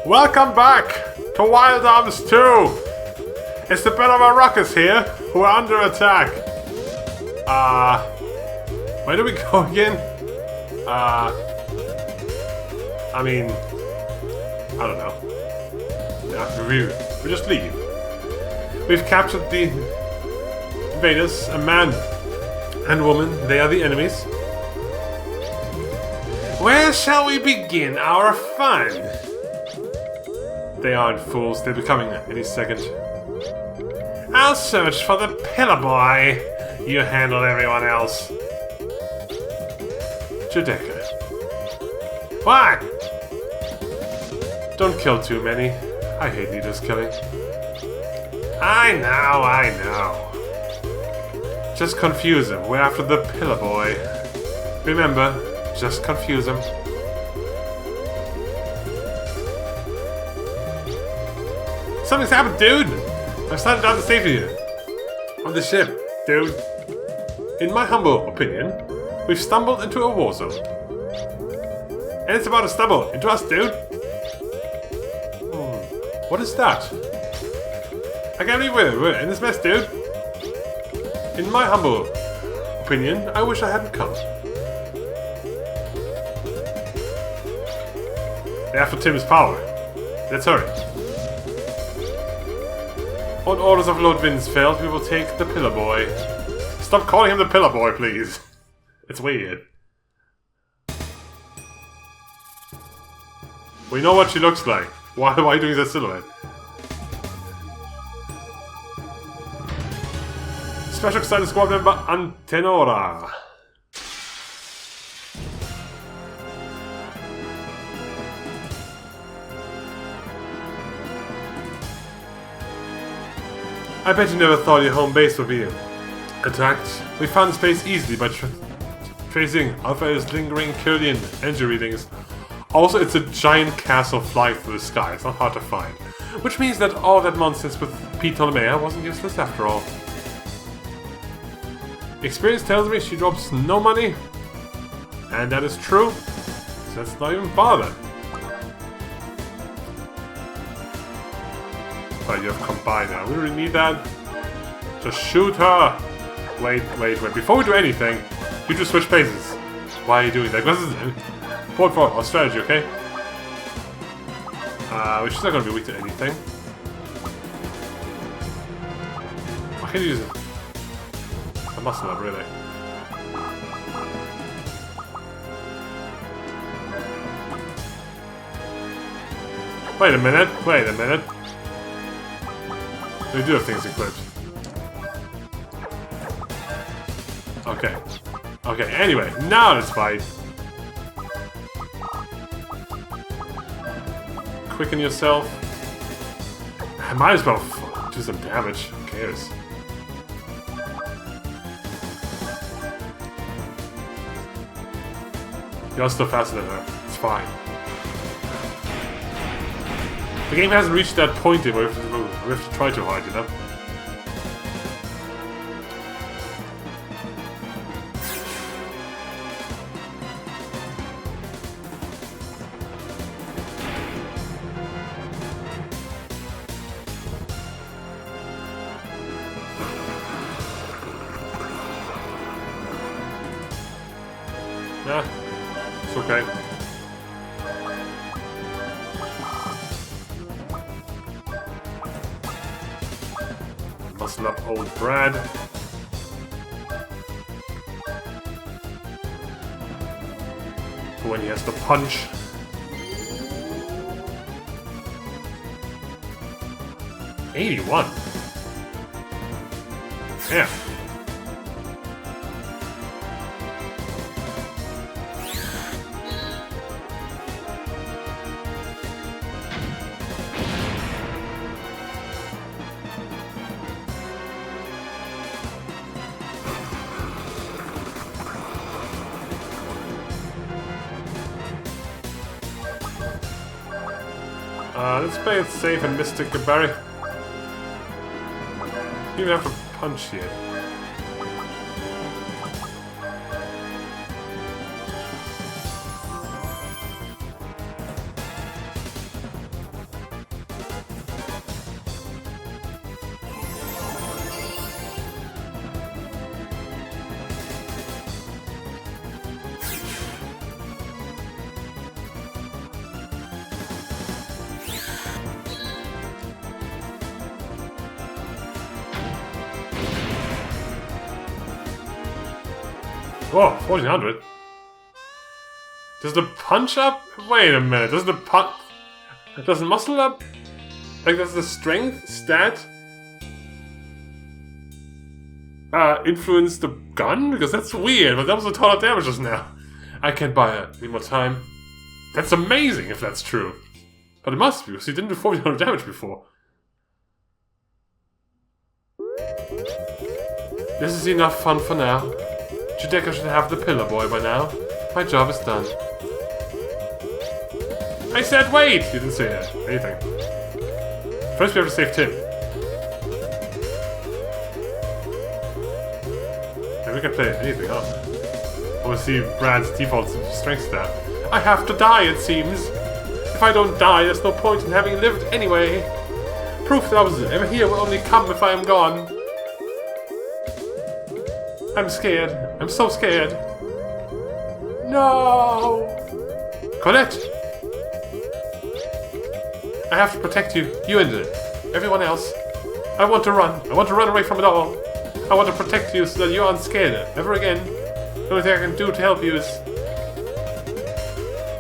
Welcome back to Wild Arms 2! It's the bit of a ruckus here, who are under attack. Where do we go again? I mean, I don't know. Yeah, we just leave. We've captured the invaders, a man and woman. They are the enemies. Where shall we begin our fun? They aren't fools. They'll be coming any second. I'll search for the pillar boy. You handle everyone else. Judeka. What? Don't kill too many. I hate needless killing. I know. Just confuse him. We're after the pillar boy. Remember, just confuse him. Something's happened, dude! I've slided down to safety of the ship, dude. In my humble opinion, we've stumbled into a war zone. And it's about to stumble into us, dude. What is that? I can't believe we're in this mess, dude. In my humble opinion, I wish I hadn't come. After Tim's power. Let's hurry. On orders of Lord Vinsfeld, we will take the pillar boy. Stop calling him the pillar boy, please. It's weird. We know what she looks like. Why are you doing that silhouette? Special Excited Squad member Antenora. I bet you never thought your home base would be attacked. We found the space easily by tracing Alpha's lingering Kirlian energy readings. Also, it's a giant castle flying through the sky. It's not hard to find. Which means that all that nonsense with Ptolemy wasn't useless after all. Experience tells me she drops no money. And that is true. So let's not even bother. But you have combined now. We really need that. Just shoot her. Wait. Before we do anything, you just switch places. Why are you doing that? Because this is point for our strategy, okay? Which is not going to be weak to anything. I can use a muscle up, really. Wait a minute. We do have things equipped. Okay, anyway, now let's fight. Quicken yourself. I might as well do some damage. Who cares? You're still faster than her. It's fine. The game hasn't reached that point yet where we have to try too hard, you know? Nah, it's okay. Muscle up old Brad. When he has to punch. $81. Yeah. Let's play it safe and Mystic Barry. You don't even have to punch yet. Whoa, 1400. Does the punch up? Wait a minute. Does the punch... Does the muscle up? Like, does the strength stat... influence the gun? Because that's weird, but that was a ton of damage just now. I can't buy it. Need more time. That's amazing if that's true. But it must be, because he didn't do 1400 damage before. This is enough fun for now. Judeka should have the pillar boy by now. My job is done. I said wait! You didn't say anything. First we have to save Tim. And we can play anything else. I want to see Brad's default strength stat. I have to die, it seems. If I don't die, there's no point in having lived anyway. Proof that I was ever here will only come if I am gone. I'm scared. I'm so scared. No! Colette! I have to protect you. You and everyone else. I want to run. I want to run away from it all. I want to protect you so that you aren't scared ever again. The only thing I can do to help you is...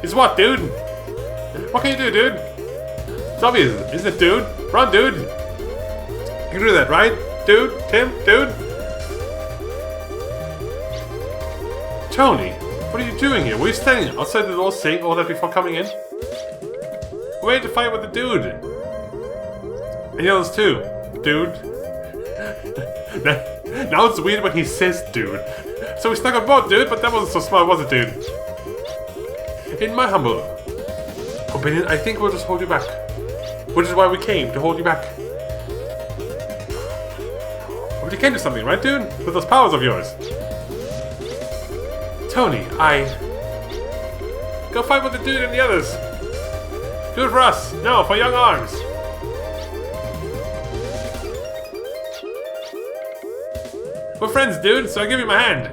Is what, dude? What can you do, dude? It's obvious, isn't it, dude? Run, dude! You can do that, right? Dude? Tim? Dude? Tony, what are you doing here? Were you standing outside the door saying all that before coming in? We're waiting to fight with the dude. And the others too. Dude. Now it's weird when he says dude. So we stuck on board, dude, but that wasn't so smart, was it, dude? In my humble opinion, I think we'll just hold you back. Which is why we came, to hold you back. But you can do something, right, dude? With those powers of yours. Tony, Go fight with the dude and the others. Do it for us. No, for young arms. We're friends, dude, so I give you my hand.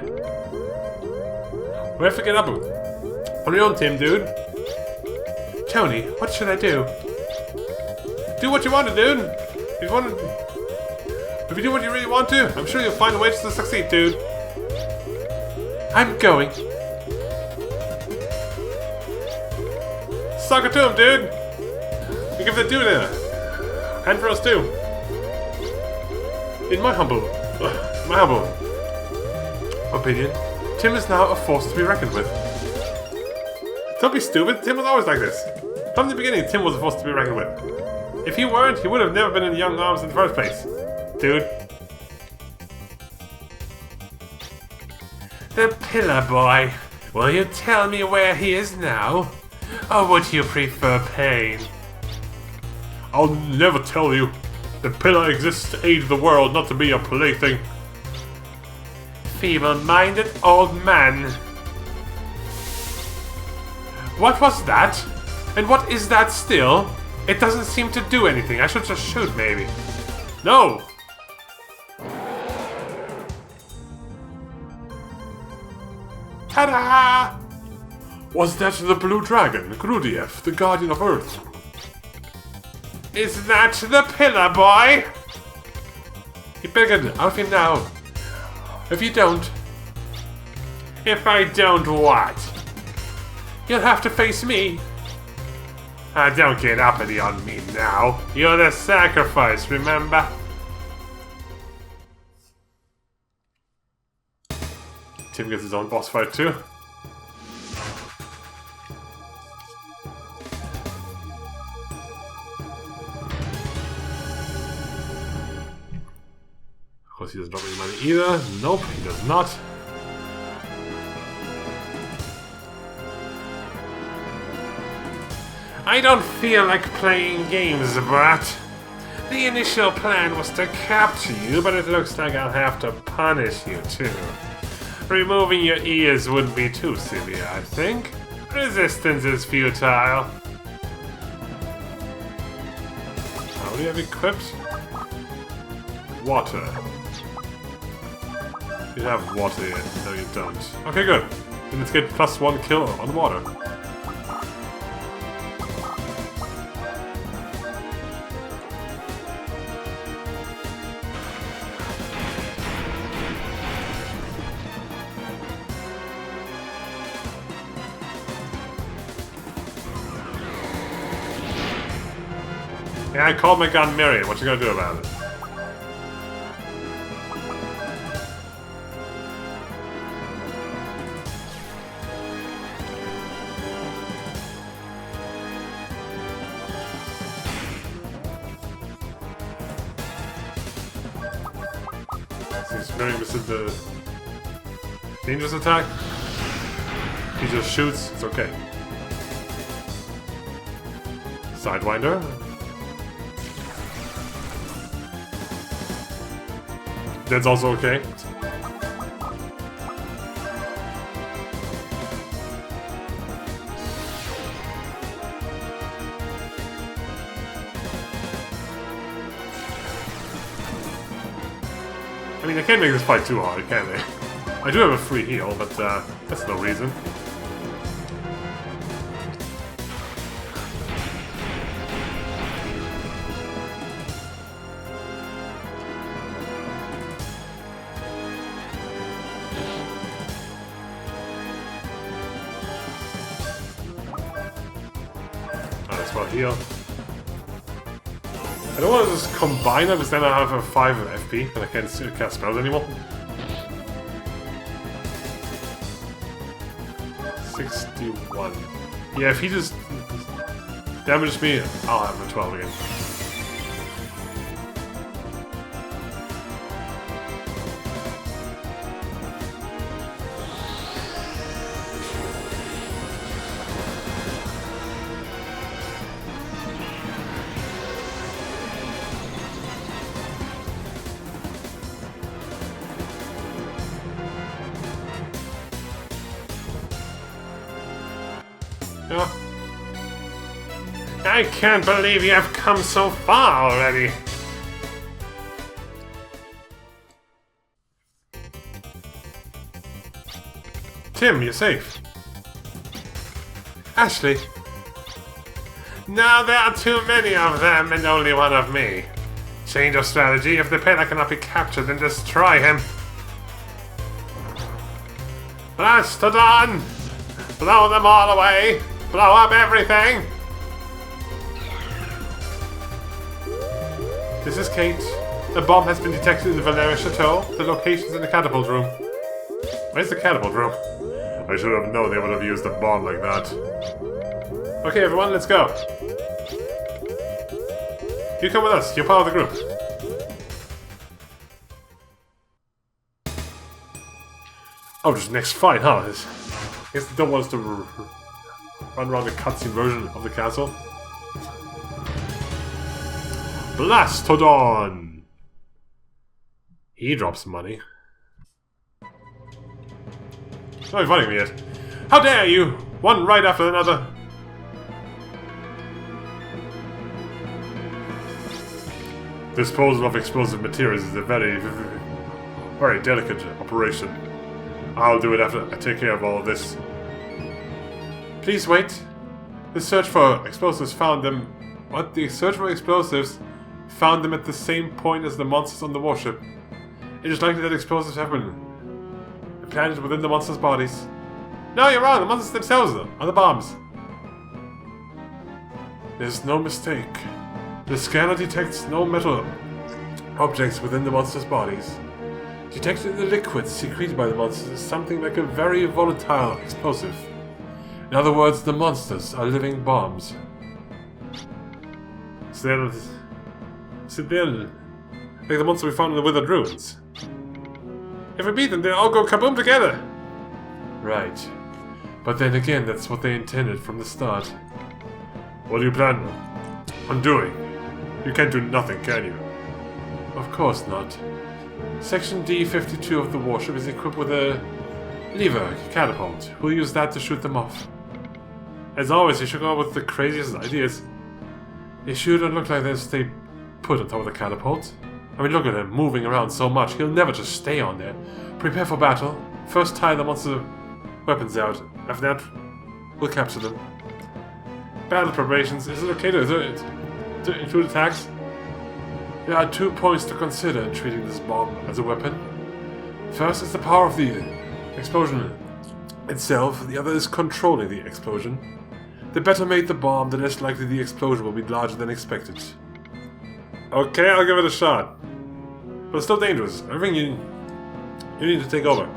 We have to get up on your own, Tim, dude. Tony, what should I do? Do what you want to, dude. If you do what you really want to, I'm sure you'll find a way to succeed, dude. I'm going. Suck it to him, dude. You give the dude a hand for us too. In my humble opinion, Tim is now a force to be reckoned with. Don't be stupid. Tim was always like this. From the beginning, Tim was a force to be reckoned with. If he weren't, he would have never been in Young Arms in the first place. Dude. The Pillar Boy. Will you tell me where he is now? Or would you prefer pain? I'll never tell you. The Pillar exists to aid the world, not to be a plaything. Feeble-minded old man. What was that? And what is that still? It doesn't seem to do anything. I should just shoot, maybe. No! Ta-da! Was that the blue dragon, Grudiev, the guardian of Earth? Is that the Pillar Boy? You better get out of here now. If you don't... If I don't what? You'll have to face me. Don't get uppity on me now. You're the sacrifice, remember? Tim gets his own boss fight too. Of course he doesn't drop any money either. Nope, he does not. I don't feel like playing games, Brat. The initial plan was to capture you, but it looks like I'll have to punish you too. Removing your ears wouldn't be too severe, I think. Resistance is futile. What do you have equipped? Water. You have water here. No, you don't. Okay, good. Then let's get +1 kill on water. Yeah, I called my gun Marion. What you gonna do about it? Since Marion missed the dangerous attack, he just shoots. It's okay. Sidewinder. That's also okay. I mean, I can't make this fight too hard, can they? I do have a free heal, but that's no reason. Heal. I don't want to just combine it because then I have a 5 FP and I can't cast spells anymore. 61. Yeah, if he just damages me, I'll have a 12 again. I can't believe you have come so far already. Tim, you're safe. Ashley. Now there are too many of them and only one of me. Change of strategy. If the pillar cannot be captured, then destroy him. Blastodon! Blow them all away! Blow up everything! This is Kate. A bomb has been detected in the Valeria Chateau. The location's in the catapult room. Where's the catapult room? I should have known they would have used a bomb like that. Okay, everyone, let's go. You come with us. You're part of the group. Oh, just next fight, huh? I guess they don't want us to run around the cutscene version of the castle. Blastodon! He drops money. Not inviting me yet. How dare you! One right after another. Disposal of explosive materials is a very delicate operation. I'll do it after I take care of all of this. Please wait. The search for explosives found them... What? The search for explosives found them at the same point as the monsters on the warship. It is likely that explosives have been planted within the monsters' bodies. No, you're wrong. The monsters themselves are the bombs. There's no mistake. The scanner detects no metal objects within the monsters' bodies. Detected in the liquids secreted by the monsters is something like a very volatile explosive. In other words, the monsters are living bombs. So they're like the monster we found in the Withered Ruins. If we beat them, they'll all go kaboom together! Right. But then again, that's what they intended from the start. What do you plan on doing? You can't do nothing, can you? Of course not. Section D-52 of the warship is equipped with a lever catapult. We'll use that to shoot them off. As always, you should come up with the craziest ideas. They shouldn't look like they'll stay put on top of the catapult. I mean, look at him moving around so much. He'll never just stay on there. Prepare for battle. First tie the monster weapons out. After that, we'll capture them. Battle preparations. Is it okay to include attacks? There are 2 points to consider in treating this bomb as a weapon. First is the power of the explosion itself. The other is controlling the explosion. The better made the bomb, the less likely the explosion will be larger than expected. Okay, I'll give it a shot. But it's still dangerous. Everything you need to take over.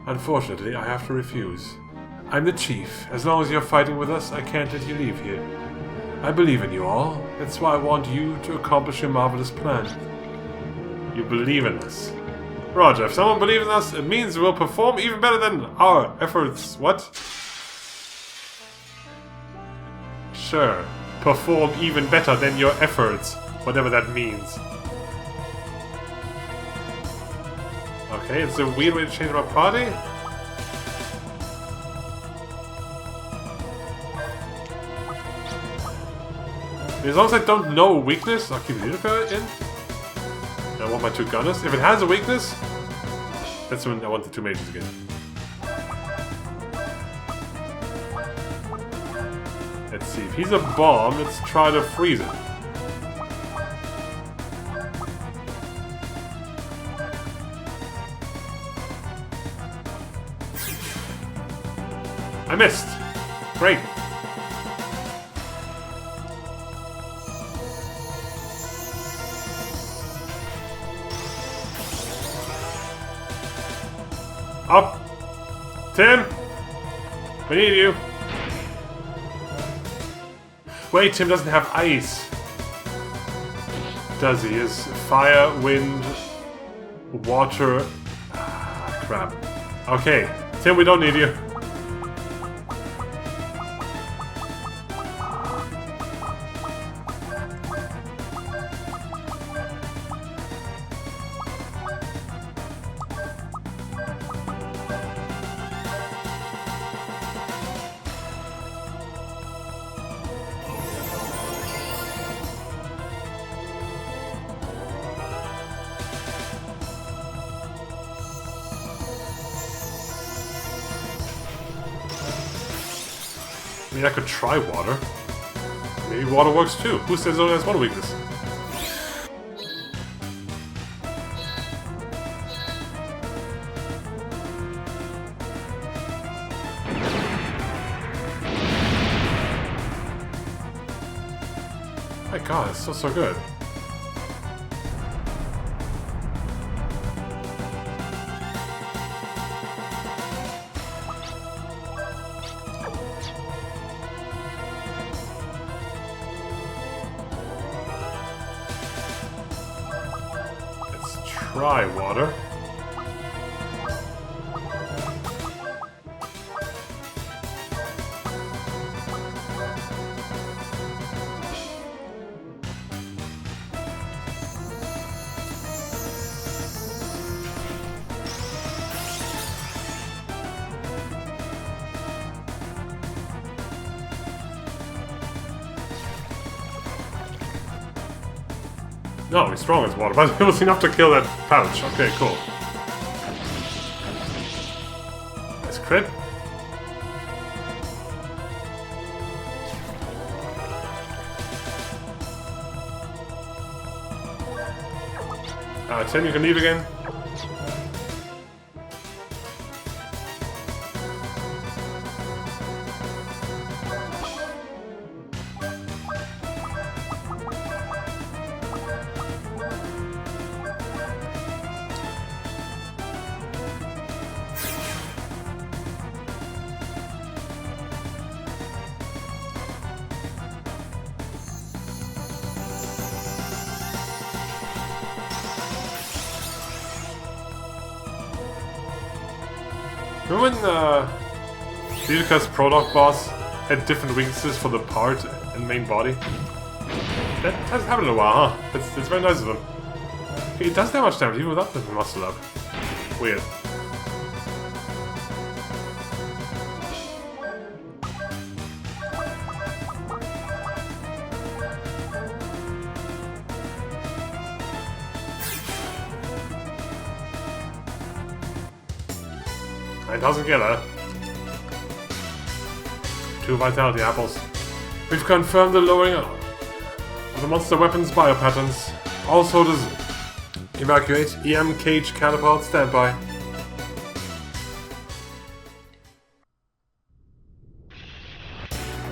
Unfortunately, I have to refuse. I'm the chief. As long as you're fighting with us, I can't let you leave here. I believe in you all. That's why I want you to accomplish your marvelous plan. You believe in us. Roger, if someone believes in us, it means we'll perform even better than our efforts. What? Sure. Perform even better than your efforts. Whatever that means. Okay, it's a weird way to change my party. As long as I don't know a weakness, I'll keep Utica in. I want my two gunners. If it has a weakness, that's when I want the two mages again. Let's see. If he's a bomb, let's try to freeze it. I missed. Great. Up! Tim! We need you! Wait, Tim doesn't have ice. Does he? Is fire, wind, water... Ah, crap. Okay, Tim, we don't need you. I mean, I could try water. Maybe water works too. Who says it only has one weakness? My god, it's so good. Try water. No, he's strong as water, but it was enough to kill that pouch. Okay, cool. Nice crit. Tim, you can leave again. Remember when Viveka's Prologue boss had different weaknesses for the part and main body? That hasn't happened in a while, huh? It's very nice of him. He does that much damage even without the muscle up. Weird. It doesn't get her. 2 vitality apples. We've confirmed the lowering of the monster weapons biopatterns. All soldiers evacuate. EM cage catapult standby.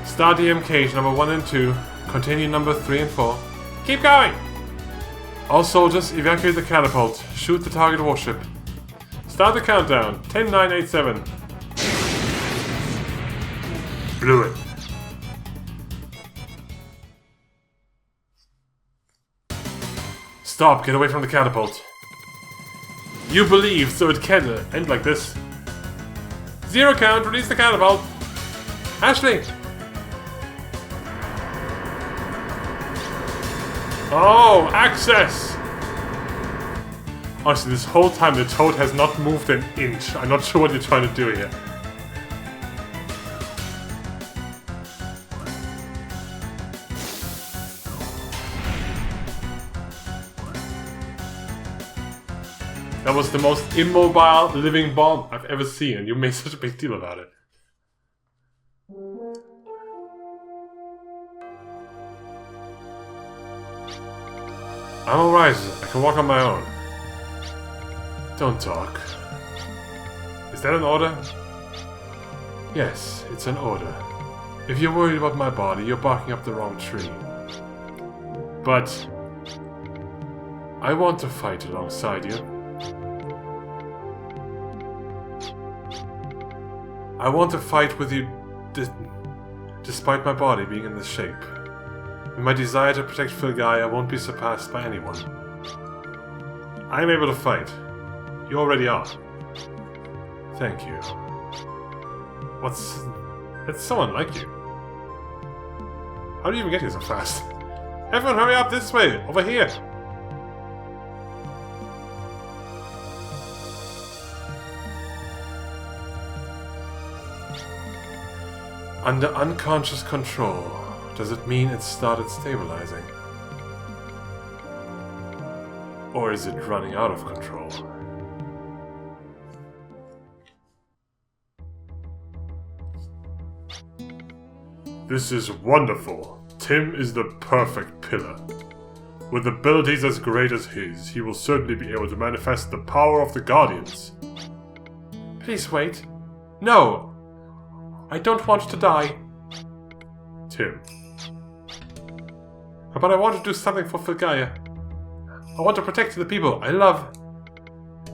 Start EM cage number 1 and 2. Continue number 3 and 4. Keep going! All soldiers, evacuate the catapult. Shoot the target warship. Start the countdown. 10, 9, 8, 7. Blew it. Stop, get away from the catapult. You believe, so it can't end like this. 0 count, release the catapult. Ashley! Oh, access! Honestly, this whole time the toad has not moved an inch. I'm not sure what you're trying to do here. That was the most immobile living bomb I've ever seen, and you made such a big deal about it. I'm alright, I can walk on my own. Don't talk. Is that an order? Yes, it's an order. If you're worried about my body, you're barking up the wrong tree. But I want to fight alongside you. I want to fight with you despite my body being in this shape. And my desire to protect Filgaia won't be surpassed by anyone. I am able to fight. You already are. Thank you. It's someone like you. How do you even get here so fast? Everyone hurry up this way! Over here! Under unconscious control, does it mean it started stabilizing? Or is it running out of control? This is wonderful. Tim is the perfect pillar. With abilities as great as his, he will certainly be able to manifest the power of the Guardians. Please wait. No! I don't want to die. Tim. But I want to do something for Filgaia. I want to protect the people I love.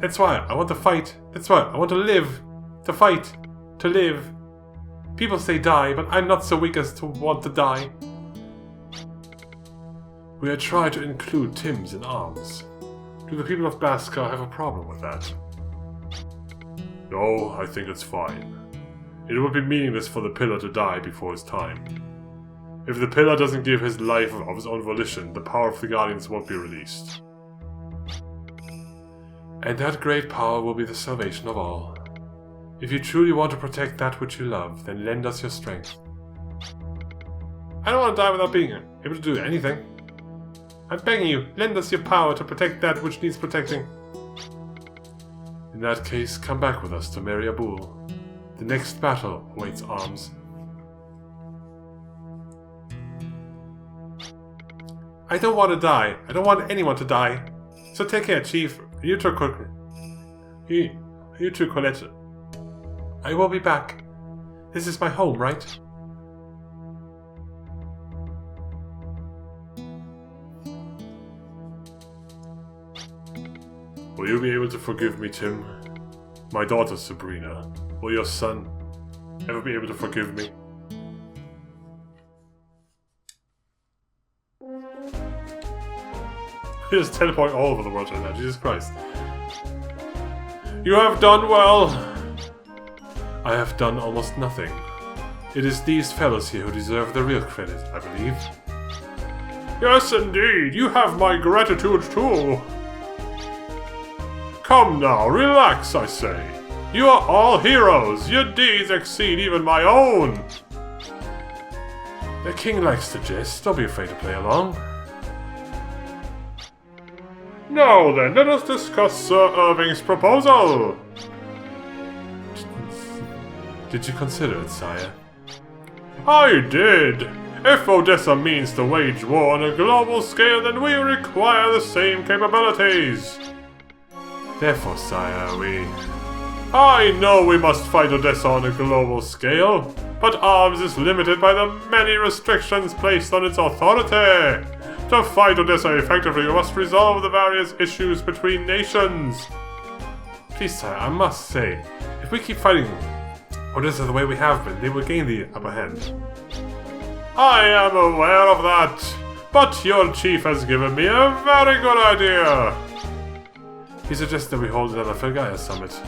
That's why I want to fight. That's why I want to live. To fight. To live. People say die, but I'm not so weak as to want to die. We are trying to include Tims in arms. Do the people of Baskar have a problem with that? No, I think it's fine. It would be meaningless for the pillar to die before his time. If the pillar doesn't give his life of his own volition, the power of the Guardians won't be released. And that great power will be the salvation of all. If you truly want to protect that which you love, then lend us your strength. I don't want to die without being able to do anything. I'm begging you, lend us your power to protect that which needs protecting. In that case, come back with us to Mary Abul. The next battle awaits arms. I don't want to die. I don't want anyone to die. So take care, Chief. You too, Colette. I will be back. This is my home, right? Will you be able to forgive me, Tim? My daughter, Sabrina. Will your son ever be able to forgive me? He just teleport all over the world right now, Jesus Christ. You have done well! I have done almost nothing. It is these fellows here who deserve the real credit, I believe. Yes, indeed! You have my gratitude too! Come now, relax, I say. You are all heroes! Your deeds exceed even my own! The king likes to jest. Don't be afraid to play along. Now then, let us discuss Sir Irving's proposal! Did you consider it, sire? I did! If Odessa means to wage war on a global scale, then we require the same capabilities! Therefore, sire, I know we must fight Odessa on a global scale, but arms is limited by the many restrictions placed on its authority. To fight Odessa effectively, you must resolve the various issues between nations. Please, sire, I must say, if we keep fighting Odessa the way we have been, they will gain the upper hand. I am aware of that, but your chief has given me a very good idea. He suggests that we hold it at the Filgaia summit.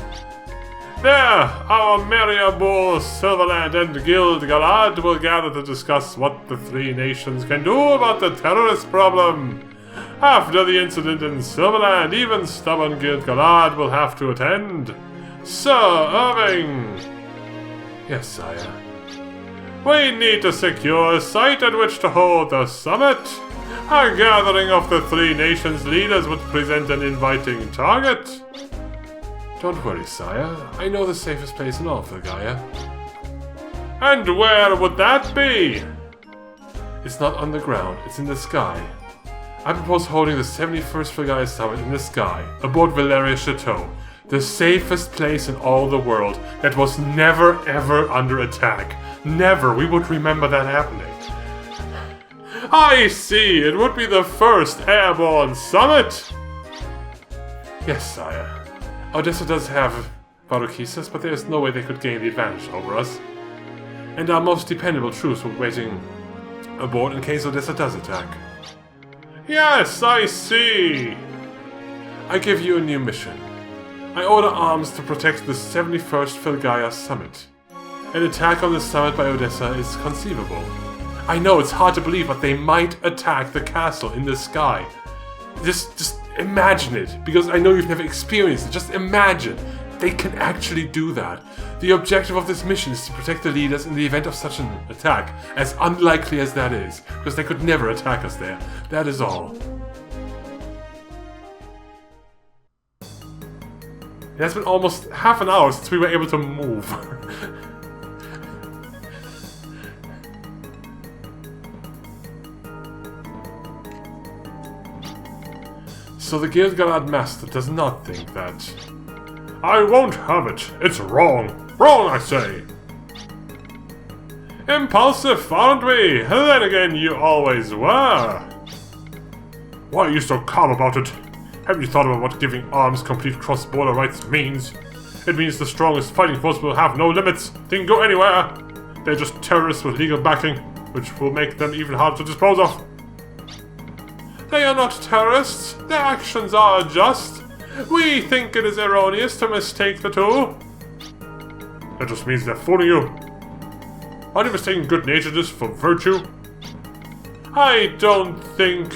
There, our Mariabor, Silverland, and Guild Galad will gather to discuss what the three nations can do about the terrorist problem. After the incident in Silverland, even stubborn Guild Galad will have to attend. Sir Irving! Yes, sire. We need to secure a site at which to hold the summit. A gathering of the three nations' leaders would present an inviting target. Don't worry, sire. I know the safest place in all Filgaia. And where would that be? It's not on the ground, it's in the sky. I propose holding the 71st Filgaia Summit in the sky, aboard Valeria Chateau, the safest place in all the world that was never ever under attack. Never, we would remember that happening. I see, it would be the first airborne summit! Yes, sire. Odessa does have Varukisas, but there is no way they could gain the advantage over us. And our most dependable troops were waiting aboard in case Odessa does attack. Yes, I see! I give you a new mission. I order arms to protect the 71st Filgaia Summit. An attack on the summit by Odessa is conceivable. I know it's hard to believe, but they might attack the castle in the sky. Just imagine it, because I know you've never experienced it. Just imagine. They can actually do that. The objective of this mission is to protect the leaders in the event of such an attack, as unlikely as that is, because they could never attack us there. That is all. It has been almost half an hour since we were able to move. So the Guild Galad Master does not think that... I won't have it. It's wrong. Wrong, I say. Impulsive, aren't we? Then again, you always were. Why are you so calm about it? Have you thought about what giving arms complete cross-border rights means? It means the strongest fighting force will have no limits. They can go anywhere. They're just terrorists with legal backing, which will make them even harder to dispose of. They are not terrorists. Their actions are just. We think it is erroneous to mistake the two. That just means they're fooling you. Are you mistaking good naturedness for virtue? I don't think...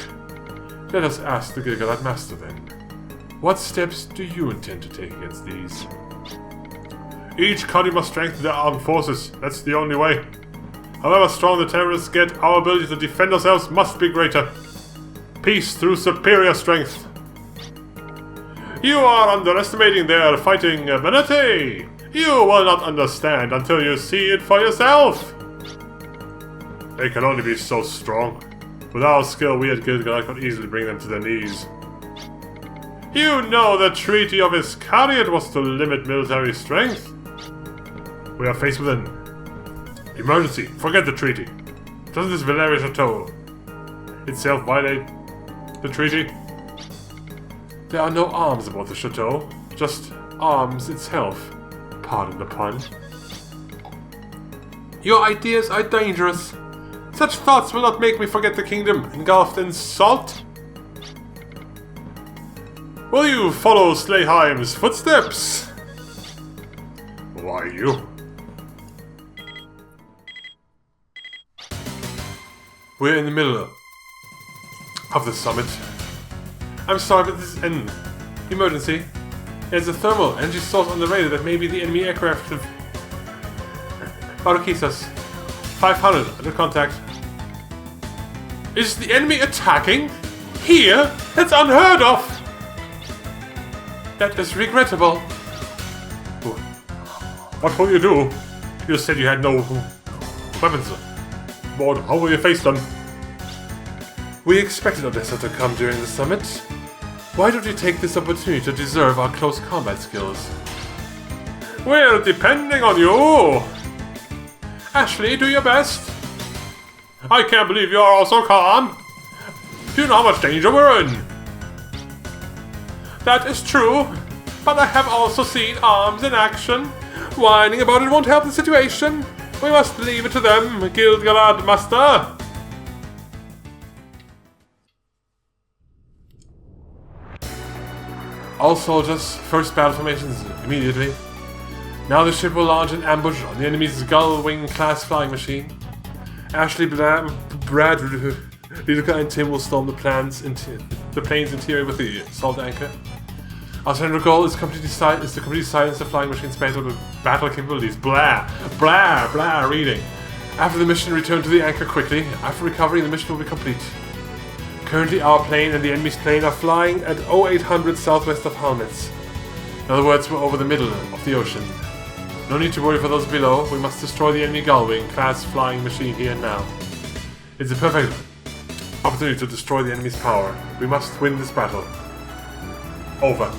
Let us ask the Gilgalad Master then. What steps do you intend to take against these? Each country must strengthen their armed forces. That's the only way. However strong the terrorists get, our ability to defend ourselves must be greater. Peace through superior strength. You are underestimating their fighting ability. You will not understand until you see it for yourself. They can only be so strong. With our skill, we at Gilgalad could easily bring them to their knees. You know the Treaty of Iscariot was to limit military strength. We are faced with an emergency. Forget the treaty. Doesn't this Valeria Chateau itself violate the treaty? There are no arms aboard the chateau, just arms itself. Pardon the pun. Your ideas are dangerous. Such thoughts will not make me forget the kingdom engulfed in salt. Will you follow Slayheim's footsteps? Why you? We're in the middle of the summit. I'm sorry, but this is an emergency. There's a thermal energy source on the radar that may be the enemy aircraft of Varukisas. 500 under contact. Is the enemy attacking? Here? That's unheard of! That is regrettable. What will you do? You said you had no weapons aboard. How will you face them? We expected Odessa to come during the summit. Why don't you take this opportunity to deserve our close combat skills? We're depending on you! Ashley, do your best! I can't believe you are all so calm! Do you know how much danger we're in? That is true, but I have also seen arms in action. Whining about it won't help the situation. We must leave it to them, Gilgalad Master. All soldiers, first battle formations immediately. Now the ship will launch an ambush on the enemy's Gullwing class flying machine. Ashley, Brad, Liduca, and Tim will storm the plane's interior with the assault anchor. Our central goal is to completely silence the flying machine's battle capabilities. Blah, blah, blah, reading. After the mission, return to the anchor quickly. After recovery, the mission will be complete. Currently, our plane and the enemy's plane are flying at 0800 southwest of Halnitz. In other words, we're over the middle of the ocean. No need to worry for those below. We must destroy the enemy Gullwing class flying machine here and now. It's a perfect opportunity to destroy the enemy's power. We must win this battle. Over.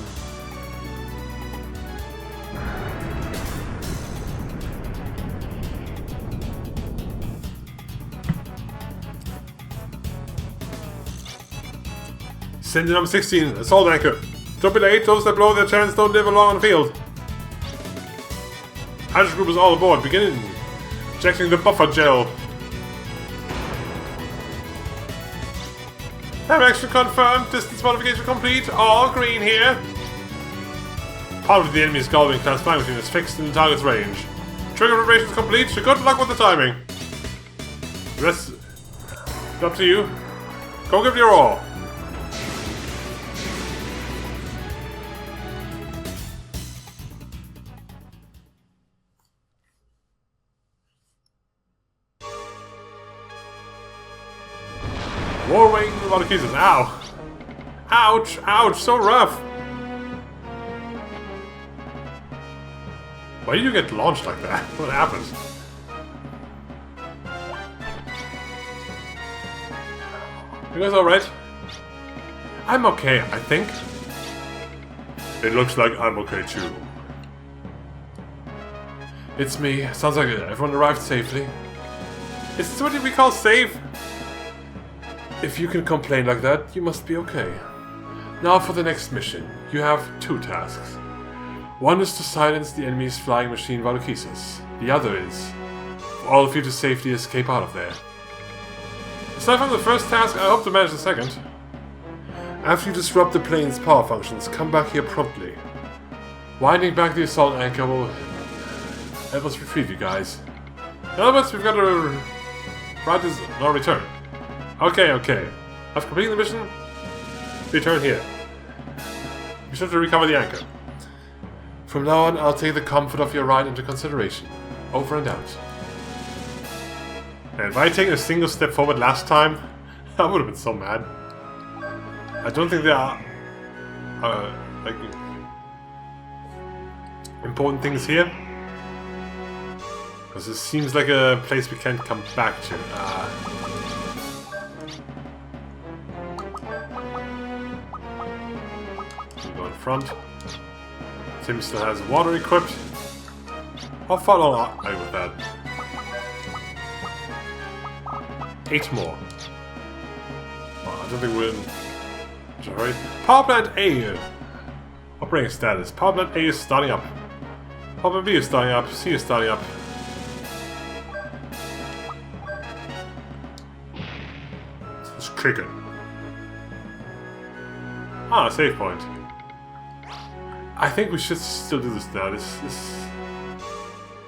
Send number 16, assault anchor. Don't be late, those that blow their chance don't live long on the field. Hydrogen group is all aboard, beginning injecting the buffer gel. Have action confirmed, distance modification complete, all green here. Part of the enemy's Gullwing class flying machine is fixed in the target's range. Trigger preparations complete, so good luck with the timing. The rest is up to you. Go give it your all. Warwing, a lot of cases. Ow! Ouch! Ouch! So rough! Why do you get launched like that? What happened? You guys alright? I'm okay, I think. It looks like I'm okay too. It's me. Sounds like everyone arrived safely. Is this what we call safe? If you can complain like that, you must be okay. Now for the next mission. You have two tasks. One is to silence the enemy's flying machine Valkysos. The other is for all of you to safely escape out of there. Aside from the first task, I hope to manage the second. After you disrupt the plane's power functions, come back here promptly. Winding back the assault anchor will help us retrieve you guys. In other words, we've got to ride this no return. Okay. After completing the mission, return here. Be sure to recover the anchor. From now on, I'll take the comfort of your ride into consideration. Over and out. And if I had taken a single step forward last time, I would have been so mad. I don't think there are like important things here. Because this seems like a place we can't come back to. Go in front. Tim still has water equipped. How far along are you with that? 8 more. Oh, I don't think we're in. Sorry. Power plant A. Operating status. Power plant A is starting up. Power plant B is starting up. C is starting up. It's kicking. Ah, save point. I think we should still do this now.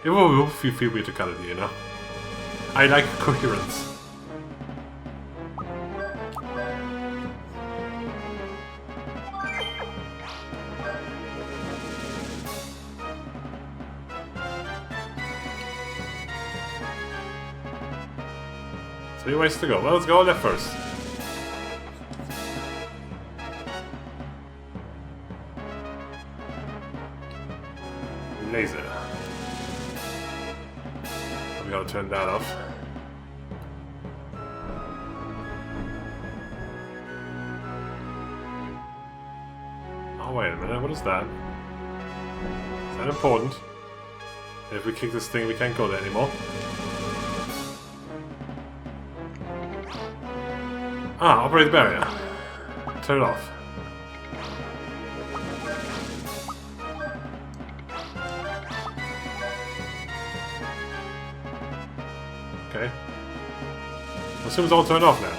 It will feel weird to cut it, you know. I like coherence. Three ways to go. Well, let's go left first. Laser. We gotta turn that off. Oh, wait a minute. What is that? Is that important? If we kick this thing, we can't go there anymore. Ah, operate the barrier. Turn it off. Okay. I assume it's all turned off now.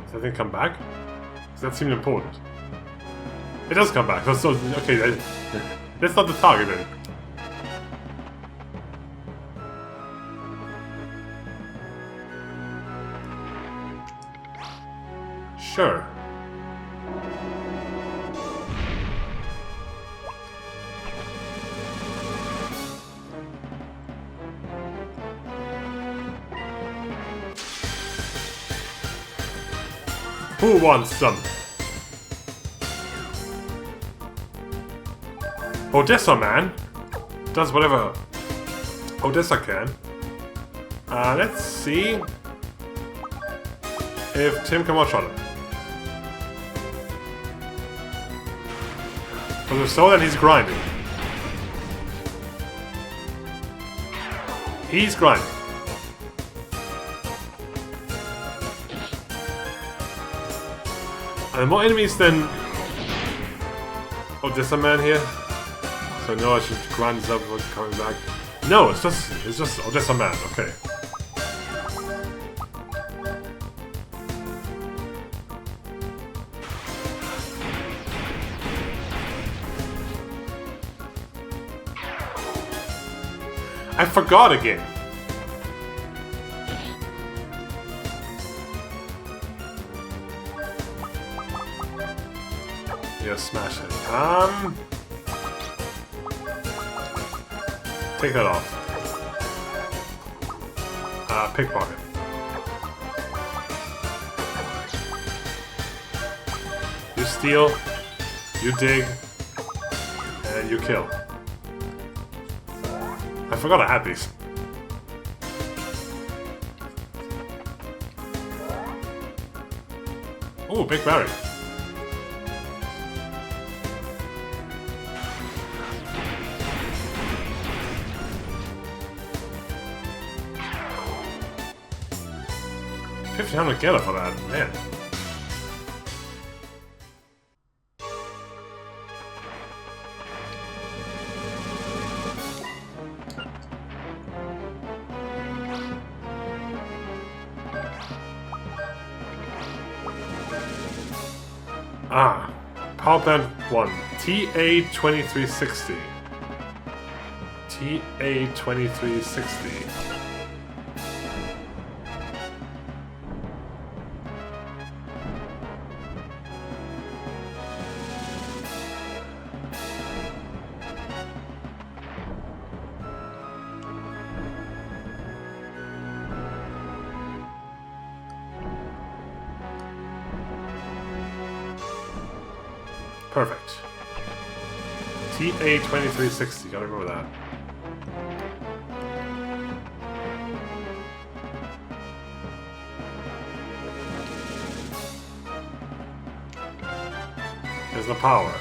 Does that thing come back? Does that seem important? It does come back. So okay, that's not the target then. Sure. Who wants some? Odessa man does whatever Odessa can. Let's see if Tim can watch on him. Because if so, then he's grinding. He's grinding. And more enemies than Odessa man here. So no, I should grind this up before coming back. No, it's just Odessa man. Okay. I forgot again. Yeah, smash it. Take that off. Pickpocket. You steal, you dig, and you kill. I forgot I had these. Ooh, big berry. $1,500 for that, man. Ah, power plant 1, TA2360. TA2360. Perfect. TA2360, gotta remember that. There's the power.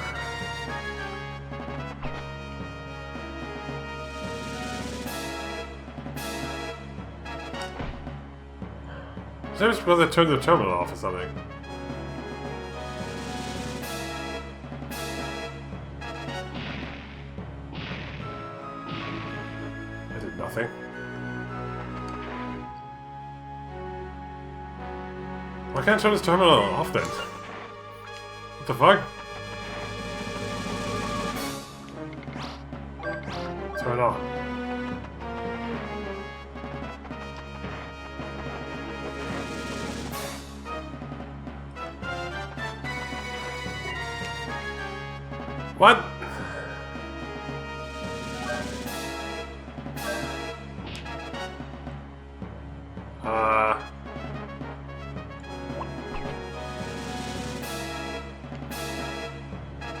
Is that just because I turned the terminal off or something? Nothing. Why can't I turn this terminal off then? What the fuck? Turn it on. What?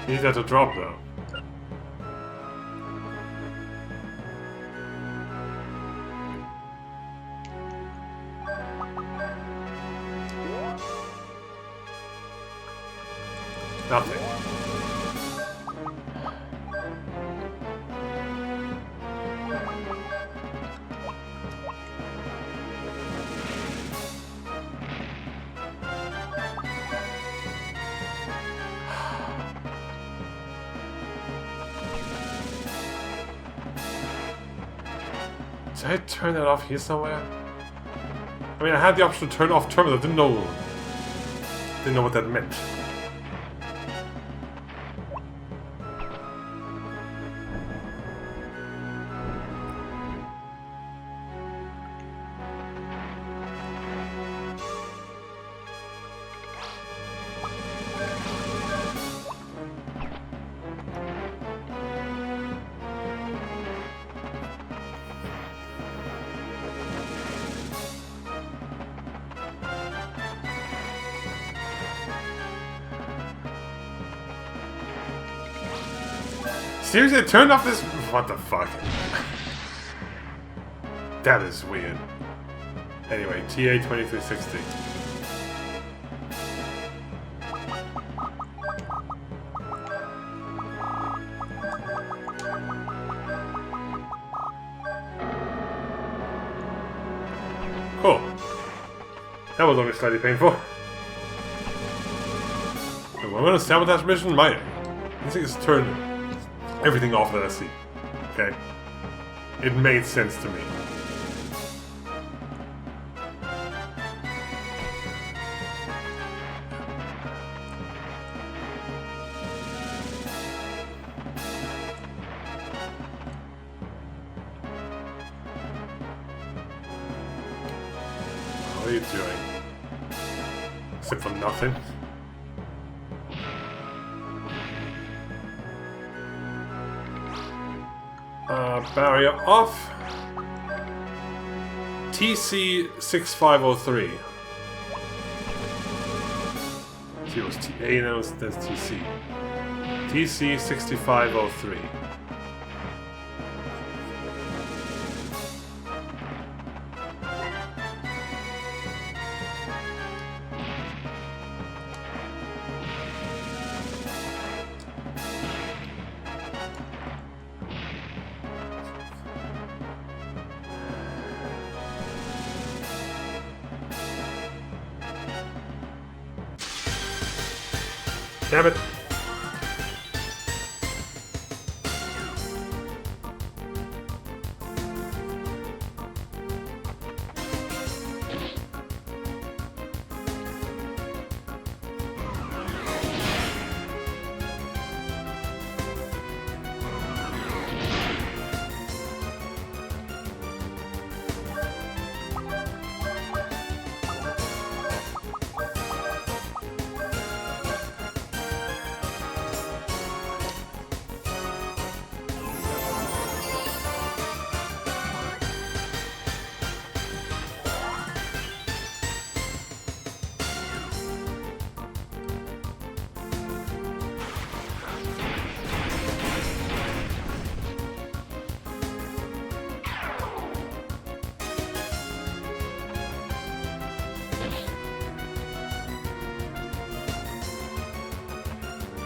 Need that to drop though. Nothing. Did I turn that off here somewhere? I mean, I had the option to turn off terminal. Didn't know what that meant. Seriously, I turned off this. What the fuck? That is weird. Anyway, TA 2360. Cool. That was only slightly painful. So I'm gonna sabotage mission. This thing is turned everything off that I see. Okay? It made sense to me. What are you doing? Except for nothing. Barrier off. TC 6503. See, it was TA, now that's TC. TC 6503. Damn it.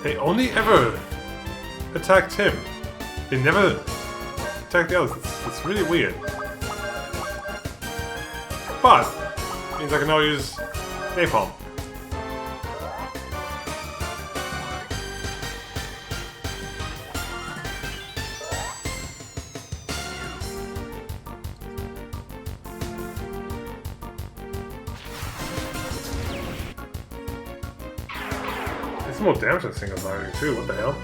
They only ever attacked him. They never attacked the others. It's really weird. But it means I can now use napalm. More damage than single targeting too, what the hell?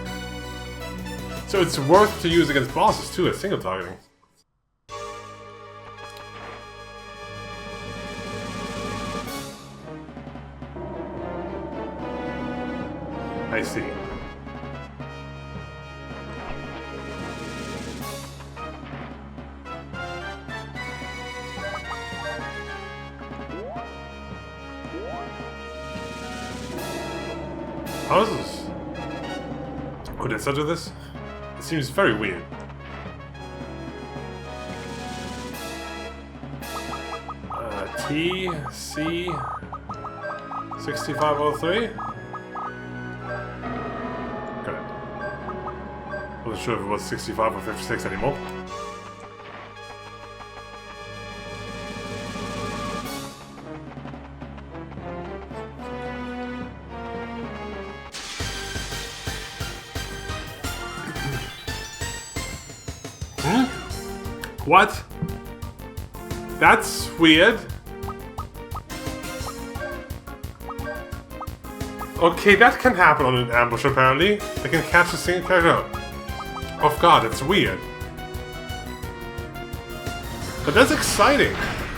So it's worth to use against bosses too as single targeting. I see. How does this? Could I do this? It seems very weird. TC 6503? Okay. Wasn't sure if it was 65 or 56 anymore. What? That's weird. Okay, that can happen on an ambush apparently. They can catch a single character off guard. It's weird. But that's exciting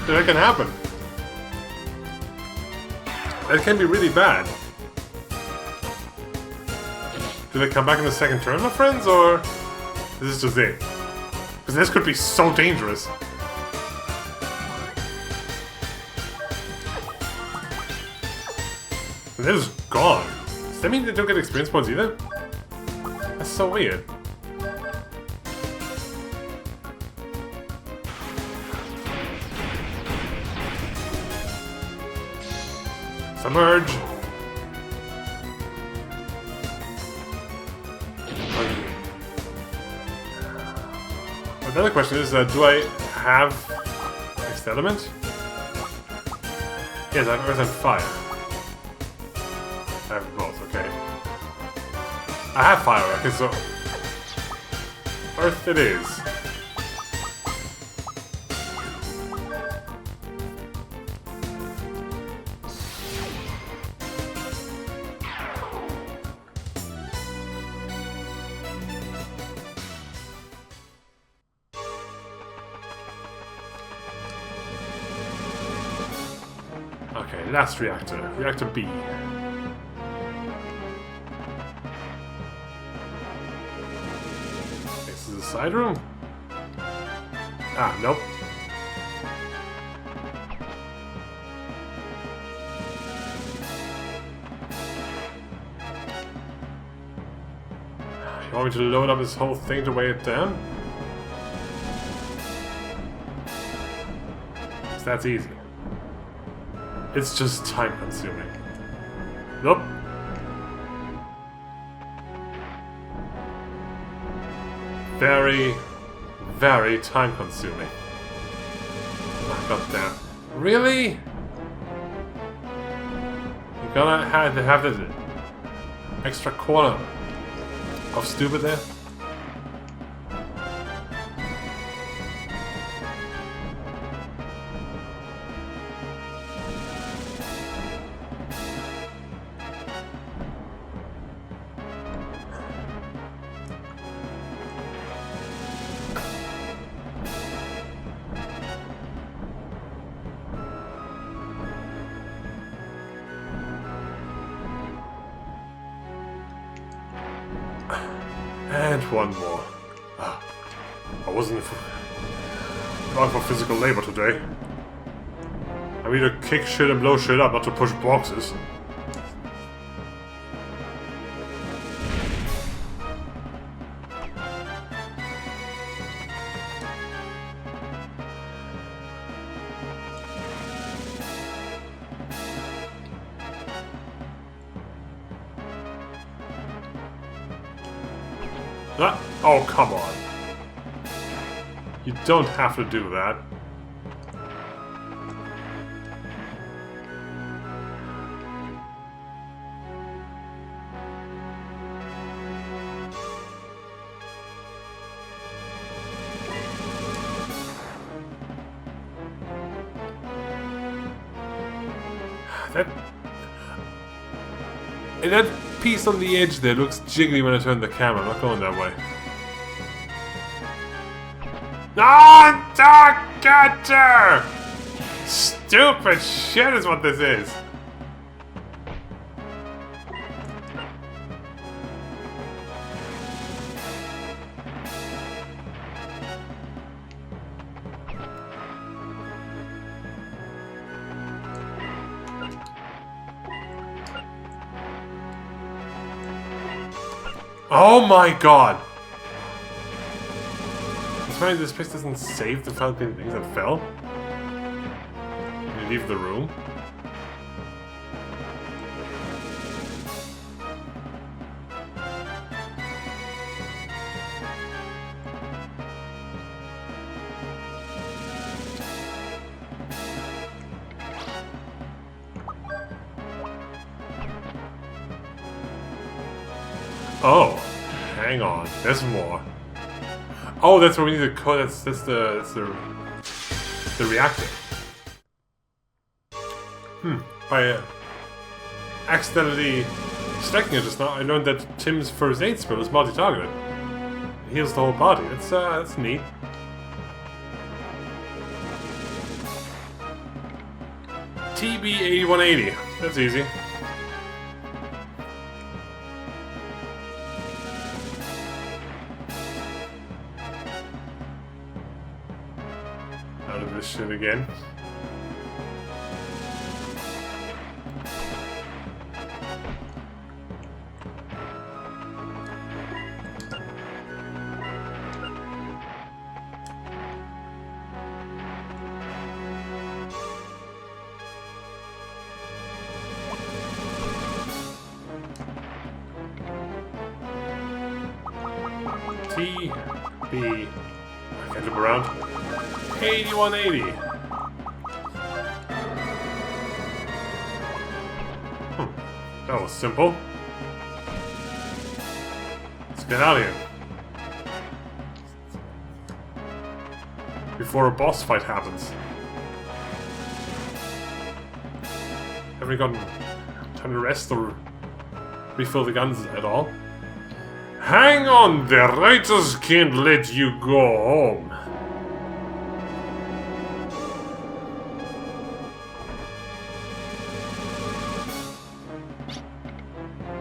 that can happen. That can be really bad. Do they come back in the second turn, my friends, or this is just it? Because this could be so dangerous. And they're just gone. Does that mean they don't get experience points either? That's so weird. Submerge! Another question is, do I have next element? Yes, I have earth and fire. I have both, okay. I have fire, okay, so... Earth it is. Okay, last reactor. Reactor B. This is a side room? Ah, nope. You want me to load up this whole thing to weigh it down? Because that's easy. It's just time consuming. Nope. Very, very time consuming. Oh, God damn. Really? You're gonna have to have this extra corner of stupid there? And one more. I wasn't not for physical labor today. I'm here to kick shit and blow shit up, not to push boxes. Oh, come on. You don't have to do that. That piece on the edge there looks jiggly when I turn the camera. I'm not going that way. Non-targeter! Stupid shit is what this is. Oh my god! It's funny this place doesn't save the things that fell. You leave the room. Oh, hang on. There's more. Oh, that's where we need to code. That's the the reactor. By accidentally stacking it just now, I learned that Tim's first aid spell is multi-targeted. It heals the whole body. That's neat. TB8180. That's easy. Out of this shit again. TB. I can't jump around. 8180. That was simple. Let's get out of here. Before a boss fight happens. Haven't we gotten time to rest or refill the guns at all? Hang on there, I just can't let you go home.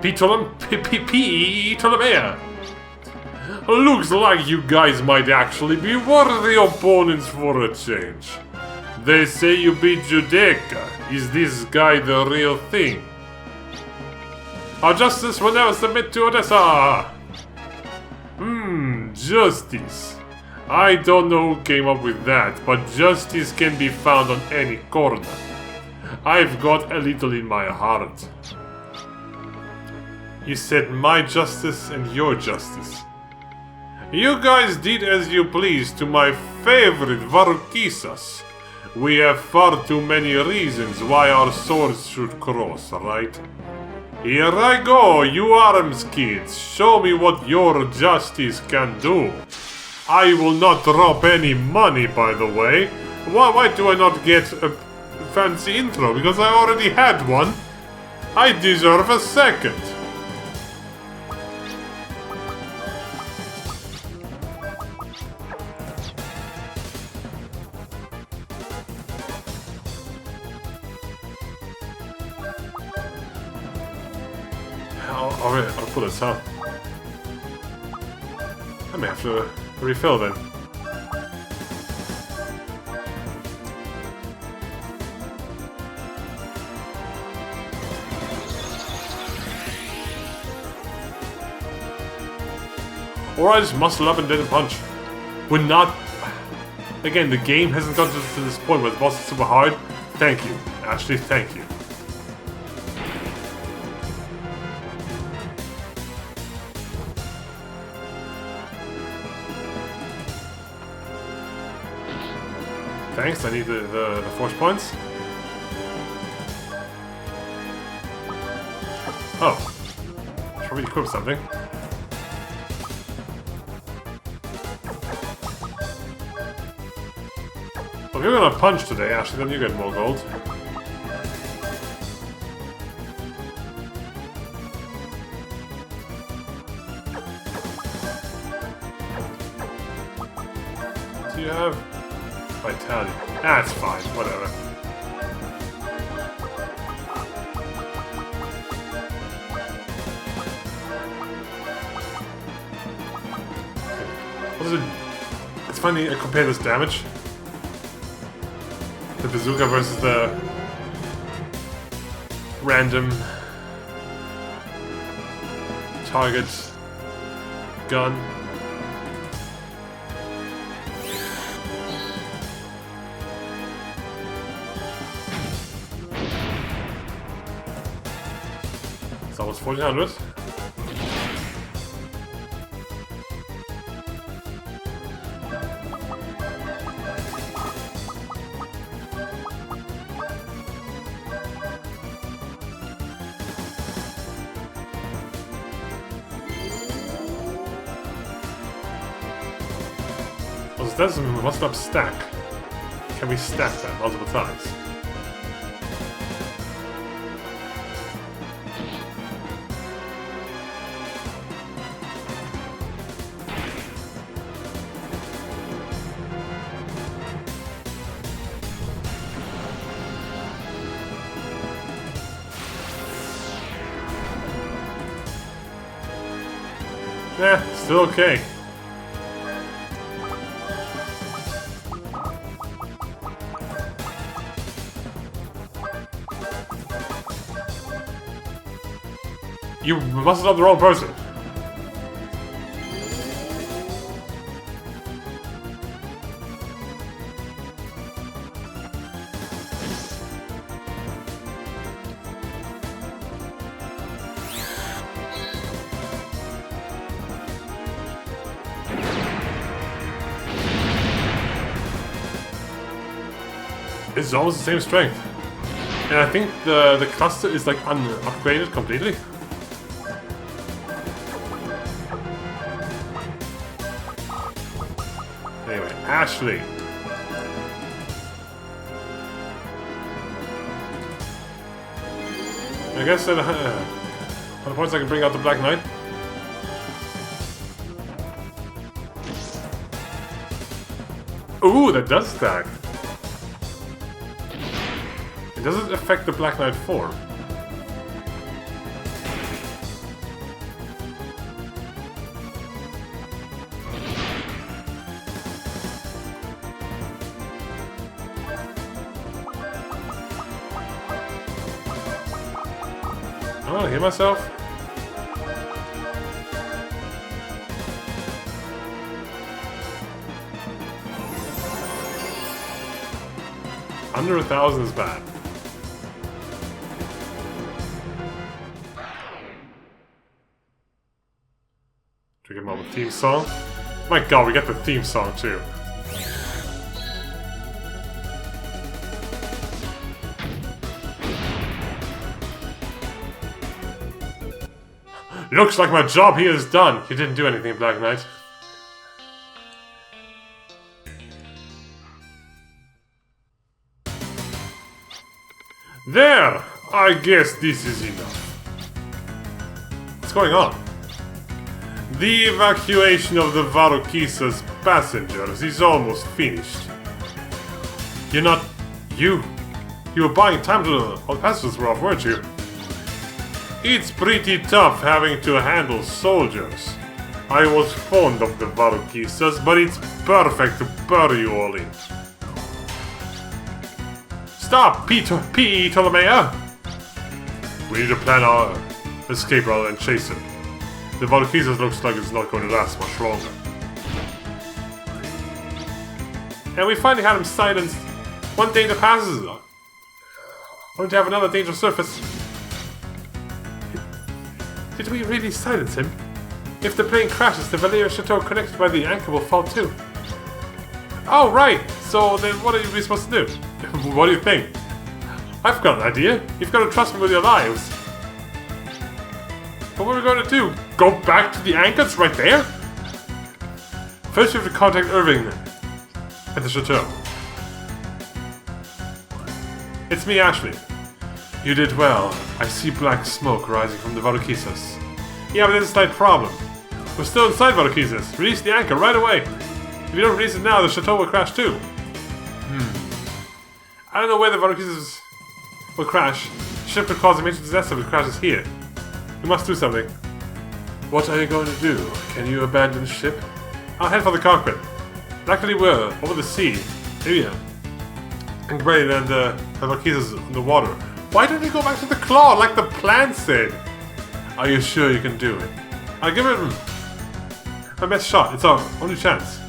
Ptolemaea. Looks like you guys might actually be worthy opponents for a change. They say you beat Judaica. Is this guy the real thing? Our justice will never submit to Odessa. Justice. I don't know who came up with that, but justice can be found on any corner. I've got a little in my heart. You said my justice and your justice. You guys did as you pleased to my favorite Varukisas. We have far too many reasons why our swords should cross, right? Here I go, you arms kids. Show me what your justice can do. I will not drop any money, by the way. Why do I not get a fancy intro? Because I already had one. I deserve a second. I'll pull this, huh? I may have to refill then. Or I just muscle up and didn't punch. We're not... Again, the game hasn't gotten to this point where the boss is super hard. Thank you. Actually, thank you. Thanks, I need the force points. Oh. Should we equip something? Well, if you're gonna punch today, Ashley, then you get more gold. What do you have? Vitality. That's fine, whatever. What is it? It's funny, I compare this damage. The bazooka versus the random target gun. Almost 1400. Oh, so that's a muscle up stack. can we stack that multiple times? Still okay. You must have done the wrong person. It's almost the same strength. And I think the cluster is like upgraded completely. Anyway, Ashley. I guess at 100 points I can bring out the Black Knight. Ooh, that does stack. It doesn't affect the Black Knight form. Oh, I hit myself. Under 1,000 is bad. Do we get another theme song? My god, we get the theme song too. Looks like my job here is done. You didn't do anything, Black Knight. There! I guess this is enough. What's going on? The evacuation of the Varokisa's passengers is almost finished. You're not... You were buying time till all the passengers were off, weren't you? It's pretty tough having to handle soldiers. I was fond of the Varokisas, but it's perfect to bury you all in. Stop, P. Ptolemaea! We need to plan our escape rather than chase him. The Varokisas looks like it's not going to last much longer. And we finally had him silenced. One danger passes. Only to have another danger surface. Did we really silence him? If the plane crashes, the Valeria Chateau connected by the anchor will fall too. Oh, right! So then what are we supposed to do? What do you think? I've got an idea. You've got to trust me with your lives. But what are we going to do? Go back to the anchor? It's right there? First we have to contact Irving at the Chateau. It's me, Ashley. You did well. I see black smoke rising from the Varokisas. Yeah, but there's a slight problem. We're still inside Varokisas. Release the anchor right away. If you don't release it now, the Chateau will crash too. I don't know where the Varokisas will crash. The ship could cause a major disaster if it crashes here. We must do something. What are you going to do? Can you abandon the ship? I'll head for the cockpit. Luckily we're over the sea. Maybe and Gaiden and the Varokisas in the water. Why don't you go back to the claw like the plan said? Are you sure you can do it? I'll give it my best shot. It's our only chance.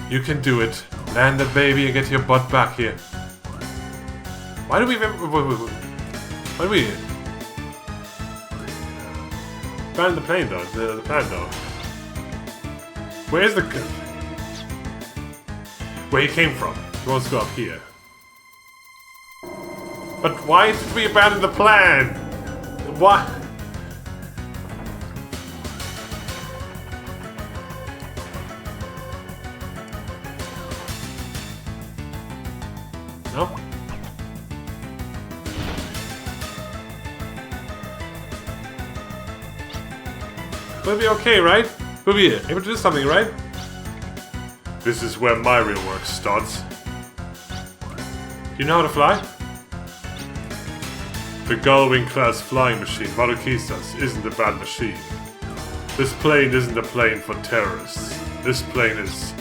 You can do it. Land the baby and get your butt back here. Why do we why do we ban the plane though? The plan though. Where's the where he came from? He wants to go up here. But why did we abandon the plan? Why? We'll be okay, right? We'll be able to do something, right? This is where my real work starts. Do you know how to fly? The Gullwing-class flying machine, Marquisas, isn't a bad machine. This plane isn't a plane for terrorists. This plane is...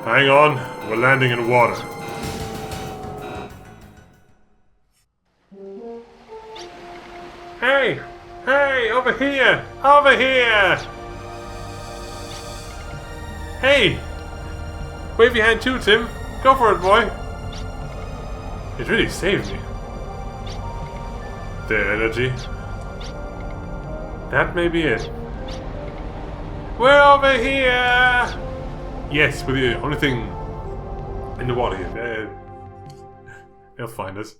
Hang on, we're landing in water. Hey! Hey! Over here! Over here! Hey! Wave your hand too, Tim. Go for it, boy. It really saved me. The energy. That may be it. We're over here! Yes, we're the only thing in the water here. They'll find us.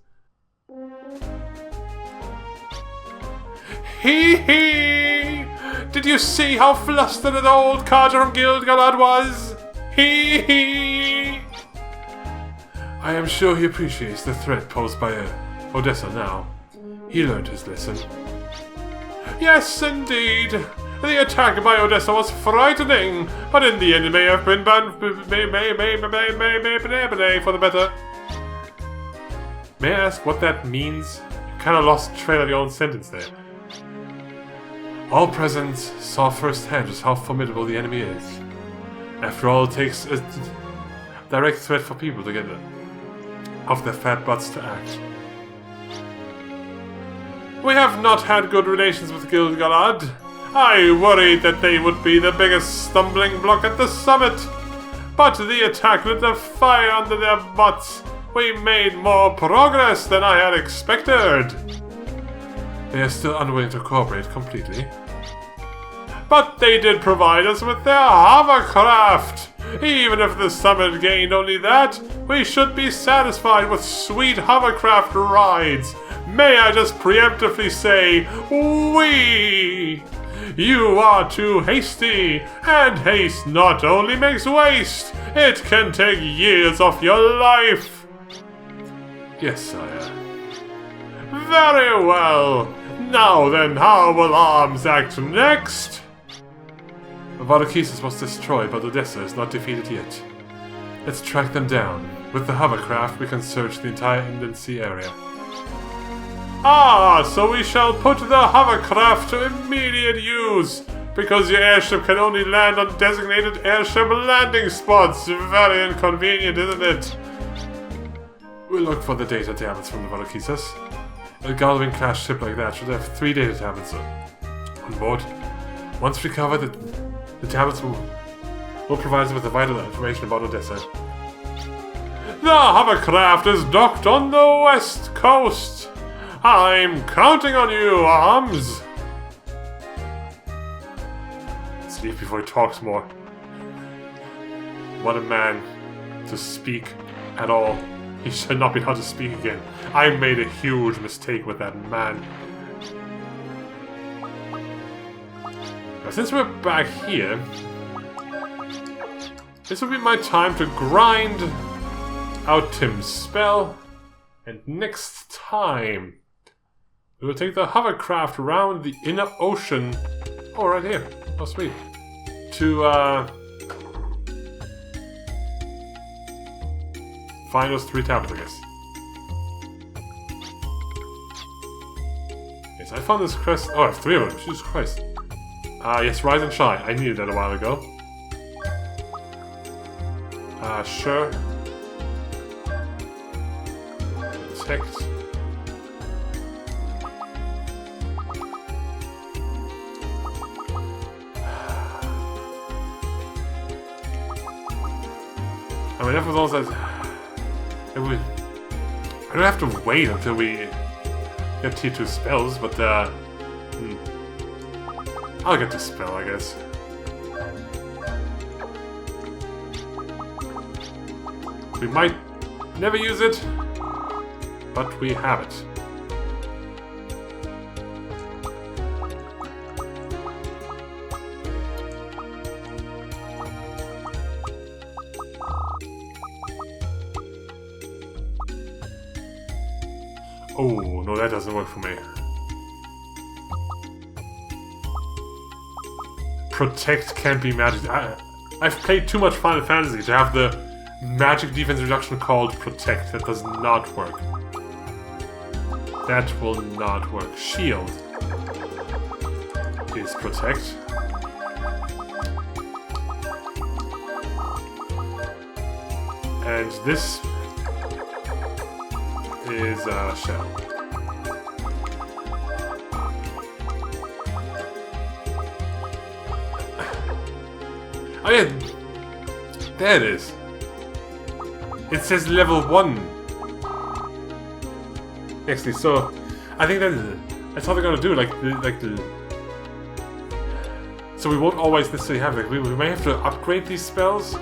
Hee hee! Did you see how flustered the old Carter from Gilgalad was? Hee hee! I am sure he appreciates the threat posed by Odessa now. He learned his lesson. Yes, indeed! The attack by Odessa was frightening, but in the end it may have been for the better. May I ask what that means? You kinda lost trail of your own sentence there. All present saw firsthand just how formidable the enemy is. After all, it takes a direct threat for people to get off their fat butts to act. We have not had good relations with Gilgalad. I worried that they would be the biggest stumbling block at the summit. But the attack lit a fire under their butts. We made more progress than I had expected. They are still unwilling to cooperate completely. But they did provide us with their hovercraft. Even if the summit gained only that, we should be satisfied with sweet hovercraft rides. May I just preemptively say, wee! You are too hasty, and haste not only makes waste, it can take years off your life. Yes, sire. Very well. Now then, how will arms act next? Vadakisis was destroyed, but Odessa is not defeated yet. Let's track them down. With the hovercraft, we can search the entire Inland Sea area. Ah, so we shall put the hovercraft to immediate use, because your airship can only land on designated airship landing spots. Very inconvenient, isn't it? We'll look for the data tablets from the Valakisas. A Gullwing-class ship like that should have 3 data tablets on board. Once recovered, the tablets will provide us with the vital information about Odessa. The hovercraft is docked on the west coast. I'm counting on you, Arms! Let's leave before he talks more. What a man to speak at all. He should not be allowed to speak again. I made a huge mistake with that man. Now, since we're back here, this will be my time to grind out Tim's spell. And next time, we will take the hovercraft around the inner ocean. Oh, right here. Oh, sweet. To, find those 3 tablets, I guess. Yes, I found this crest. Oh, I have 3 of them. Jesus Christ. Yes, Rise and Shine. I needed that a while ago. Sure. Protect. I mean, enough with all that. I don't have to wait until we get tier 2 spells, but I'll get the spell, I guess. We might never use it, but we have it. Oh, no, that doesn't work for me. Protect can't be magic. I've played too much Final Fantasy to have the magic defense reduction called Protect. That does not work. That will not work. Shield is Protect. And this is Shell. Oh yeah, there it is. It says level 1. Actually, so I think that's how they're gonna do it. So we won't always necessarily have we may have to upgrade these spells,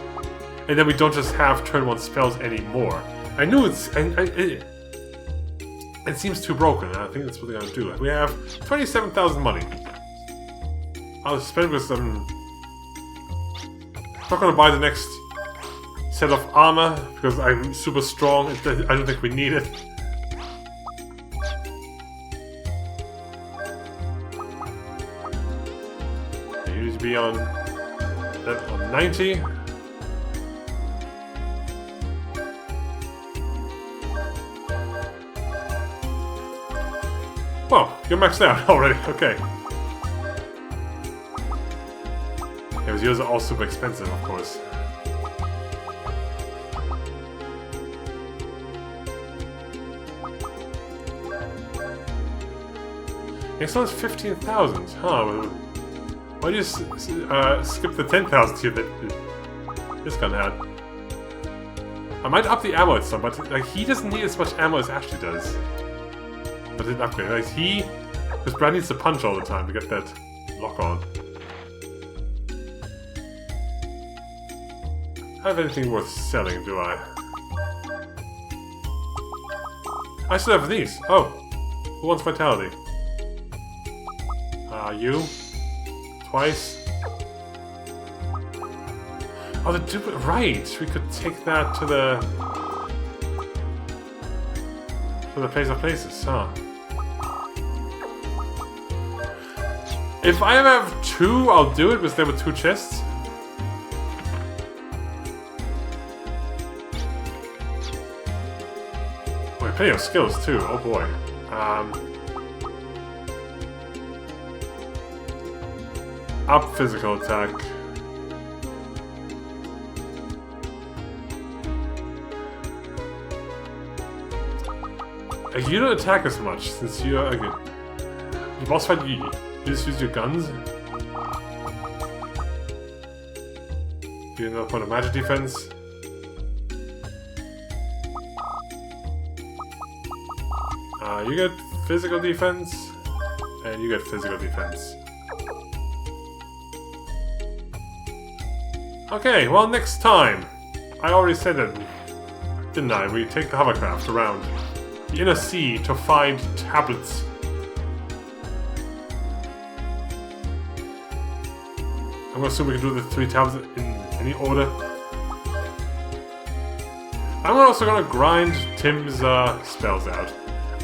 and then we don't just have turn 1 spells anymore. I knew it seems too broken. I think that's what they're gonna do. We have 27,000 money. I'll spend with some. I'm not gonna buy the next set of armor because I'm super strong. I don't think we need it. I need to be on 90. Well, you're maxed out already. Okay. Because yours are all super expensive, of course. Next one is 15,000. Huh? Why do you skip the 10,000 here that this gun had? I might up the ammo at some, but like he doesn't need as much ammo as Ashley does. But didn't upgrade. Like because Brad needs to punch all the time to get that lock on. I don't have anything worth selling, do I? I still have these. Oh, who wants vitality? You? Twice? Oh, the duplicate. Right! We could take that to the place of places, huh? If I ever have 2, I'll do it because there were 2 chests. Oh, plenty of skills too. Oh boy. Up physical attack. You don't attack as much since you're a good. You boss fight, you just use your guns. You end up on a magic defense. You get physical defense, and you get physical defense. Okay, well, next time. I already said it, didn't I? We take the hovercraft around the inner sea to find tablets. I'm gonna assume we can do the 3 tablets in any order. I'm also gonna grind Tim's spells out.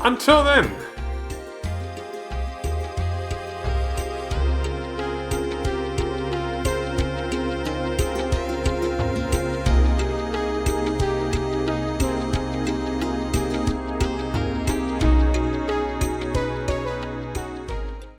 Until then!